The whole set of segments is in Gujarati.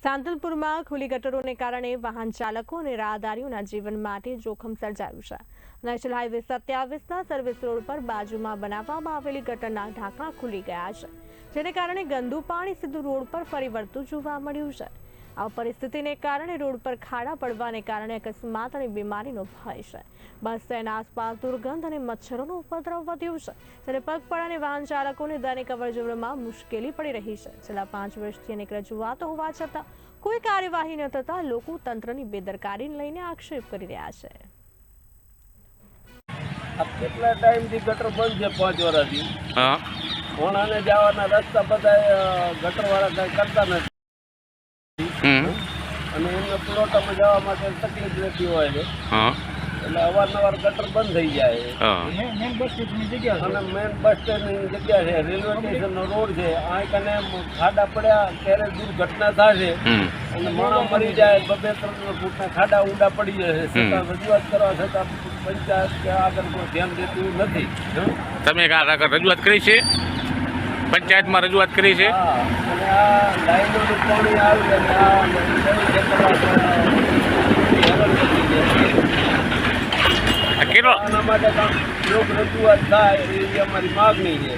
સાંતલપુરમાં ખુલ્લી ગટરોને કારણે વાહન ચાલકો અને રાહદારીઓના જીવન માટે જોખમ સર્જાયું છે। નેશનલ હાઈવે 27ના સર્વિસ રોડ પર બાજુમાં બનાવવામાં આવેલી ગટરના ઢાંકણા ખુલી ગયા છે, જેને કારણે ગંદુ પાણી સીધું રોડ પર ફરી વળતું જોવા મળ્યું છે। આ પરિસ્થિતિને કારણે રોડ પર ખાડા પડવાને કારણે અકસ્માત અને બીમારીનો ભય છે। બસ સ્ટેન્ડ આસપાસ દુર્ગંધ અને મચ્છરોનો ઉપદ્રવ વધ્યો છે, જ્યારે પગપાળા અને વાહન ચાલકોને દૈનિક અવરજવરમાં મુશ્કેલી પડી રહી છે। છેલ્લા 5 વર્ષથી અનેક રજૂઆતો હોવા છતાં કોઈ કાર્યવાહી ન થતા લોકો તંત્રની બેદરકારીને લઈને આક્ષેપ કરી રહ્યા છે। કેટલા ટાઈમથી ગટર બંધ છે? 5 વર્ષથી। ભોણાને જવાના રસ્તા બધા ગટરવાળા કઈ કરતા નથી અને એમને પ્લોટમાં જવા માટે તકલીફ રહેતી હોય છે, એટલે અવારનવાર ગટર બંધ થઈ જાય। મેન બસ સ્ટેશનની જગ્યા અને મેન બસ સ્ટેશનની જગ્યા છે, રેલવે સ્ટેશનનો રોડ છે, આ કને ખાડા પડ્યા ત્યારે દુર્ઘટના થાય છે અને માણસ મરી જાય। 2-3 ફૂટના ખાડા ઊંડા પડી જાય છે, છતાં રજૂઆત કરવા છતાં પંચાયત કે આગળ કોઈ ધ્યાન દેતું નથી। તમે રજૂઆત કરી છે? પંચાયતમાં રજૂઆત કરી છે? અને આ લાઈનોનું પાણી આવે અને આના માટે યોગ રજૂઆત થાય એવી અમારી માગણી છે।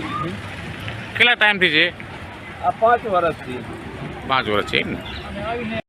કેટલા ટાઈમથી છે? આ 5 વર્ષથી। 5 વર્ષ છે એમ ને?